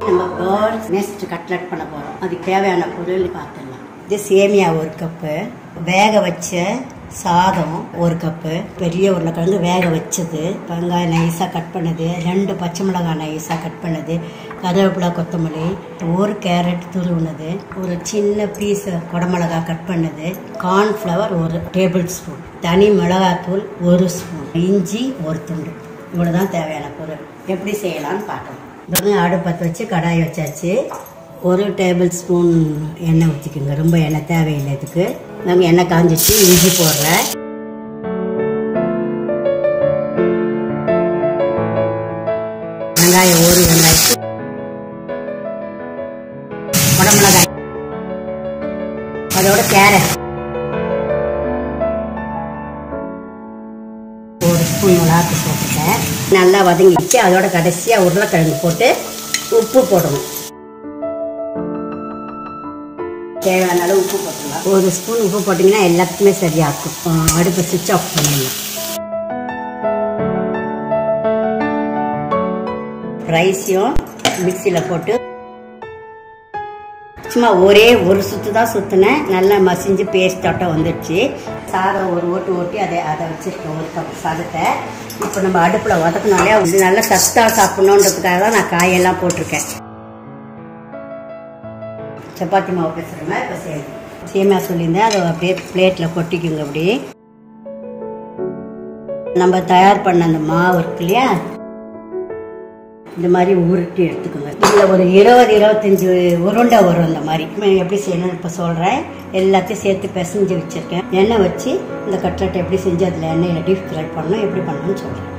நம்ம birds next cutlet பண்ண போகிறோம். அதுக்கு தேவையான பொருள் பார்த்துடலாம். இது சேமியா 1 கப்பு, வேக வச்ச சாதம் 1 கப்பு, பெரிய உருளைக்கிழங்கு வேக வச்சது, வெங்காயம் நைஸாக கட் பண்ணது, 2 பச்சை மிளகாய் நைஸாக கட் பண்ணது, கருவேப்பிலை கொத்தமல்லி, 1 கேரட் துருவுனது, ஒரு சின்ன பீஸ் குடமிளகாய் கட் பண்ணது, கார்ன்ஃப்ளவர் 1 டேபிள் ஸ்பூன், தனி மிளகாத்தூள் 1 ஸ்பூன், இஞ்சி 1 துண்டு. இவ்வளோதான் தேவையான பொருள். எப்படி செய்யலாம்னு பார்க்கலாம். அடுப்பத்தை வச்சு கடாய் வச்சாச்சு. 1 டேபிள் ஸ்பூன் எண்ணெய் ஊற்றிக்குங்க. ரொம்ப எண்ணெய் தேவையில்லை இதுக்கு. நாங்கள் எண்ணெய் காஞ்சிச்சு. இஞ்சி போடுறேன். வெங்காயம் 1 வெங்காயம், குடமிளகாய், அதோட கேரட் 1 ஸ்பூன் மிளகாத்தூள் போட்டுட்டேன். நல்லா வதங்கிச்சு. அதோட கடைசியாக உருளைக்கிழங்கு போட்டு உப்பு போடணும். தேவையான அளவு உப்பு போட்டுக்கலாம். 1 ஸ்பூன் உப்பு போட்டிங்கன்னா எல்லாத்துக்குமே சரியாகும். அடுப்பை சுவிட்ச் ஆஃப் பண்ணிடலாம். ரைஸையும் மிக்சியில் போட்டு சும்மா ஒரே ஒரு சுற்று தான் சுற்றினேன். நல்லா மசிஞ்சு பேஸ்டாட்டம் வந்துடுச்சு. சாதம் ஒரு ஓட்டி அதை வச்சுருக்கேன். 1 கப் சாதத்தை இப்போ நம்ம அடுப்பில் வதக்கினாலே அது நல்லா சத்தாக சாப்பிட்ணுன்றதுக்காக தான் நான் காயெல்லாம் போட்டிருக்கேன். சப்பாத்தி மாவு பேசுகிறேன். இப்போ சேமியா சொல்லியிருந்தேன். அதை அப்படியே பிளேட்டில் கொட்டிக்குங்க. அப்படி நம்ம தயார் பண்ண அந்த மாவு இருக்கு இல்லையா, இந்த மாதிரி உருட்டி எடுத்துக்கோங்க. இதில் ஒரு 20-25 உருண்டை வரும். இந்த மாதிரி எப்படி செய்யணும்னு இப்போ சொல்கிறேன். எல்லாத்தையும் சேர்த்து பிசைஞ்சு வச்சுருக்கேன். எண்ணெய் வச்சு இந்த கட்லெட் எப்படி செஞ்சு அதில் எண்ணெயில் டீப் ஃப்ரை பண்ணணும், எப்படி பண்ணணும்னு சொல்கிறேன்.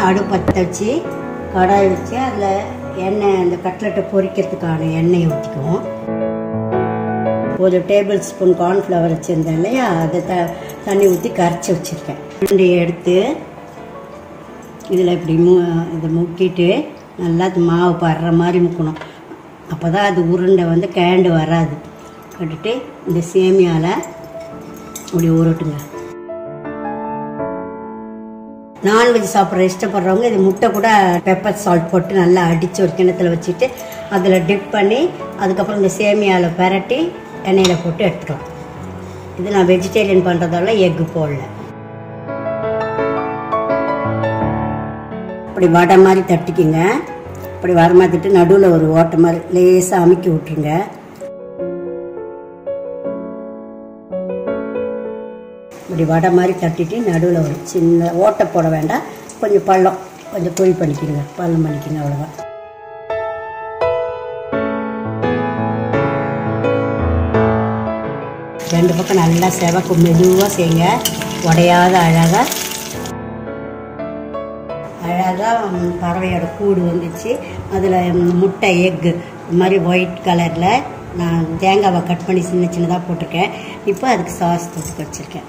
அடுப்பத்தை வச்சு கடாய் வச்சு அதில் எண்ணெய், அந்த கட்லெட்டை பொரிக்கிறதுக்கான எண்ணெயை ஊற்றிக்குவோம். 1 டேபிள் ஸ்பூன் கார்ன்ஃப்ளவர் வச்சுருந்தேன் இல்லையா, அதை தண்ணி ஊற்றி கரைச்சி வச்சுருக்கேன். உருண்டையை எடுத்து இதில் இப்படி இதை முக்கிட்டு நல்லா அது மாவு படுற மாதிரி முக்கணும். அப்போ தான் அது உருண்டை வந்து கேண்டு வராது. கட்டுட்டு இந்த சேமியாவில் இப்படி உருட்டுங்க. நான்வெஜ் சாப்பிட்ற இஷ்டப்படுறவங்க இது முட்டை கூட பெப்பர் சால்ட் போட்டு நல்லா அடித்து ஒரு கிணத்துல வச்சுட்டு அதில் டிப் பண்ணி அதுக்கப்புறம் இந்த சேமியாவில் பரட்டி எண்ணெயில் போட்டு எடுத்துக்கலாம். இது நான் வெஜிடேரியன் பண்ணுறதால எக்கு போடல. இப்படி வடை மாதிரி தட்டிக்குங்க. இப்படி வரமாத்திட்டு நடுவில் ஒரு ஓட்டை மாதிரி லேசாக அமுக்கி விட்டுருங்க. இப்படி வடை மாதிரி தட்டிட்டு நடுவில் ஒரு சின்ன ஓட்டை போட வேண்டாம். கொஞ்சம் பள்ளம், கொஞ்சம் குழி பண்ணிக்கிங்க, பள்ளம் பண்ணிக்கிங்க. அவ்வளோதான். ரெண்டு பக்கம் நல்லா செவக்கும். மெதுவாக செய்யுங்க. உடையாத அழகாக பறவையோட கூடு வந்துச்சு. அதில் முட்டை எக்கு இது மாதிரி ஒயிட் கலரில் நான் தேங்காவை கட் பண்ணி சின்ன சின்னதாக போட்டிருக்கேன். இப்போ அதுக்கு சாஸ் தொட்டு வச்சுருக்கேன்.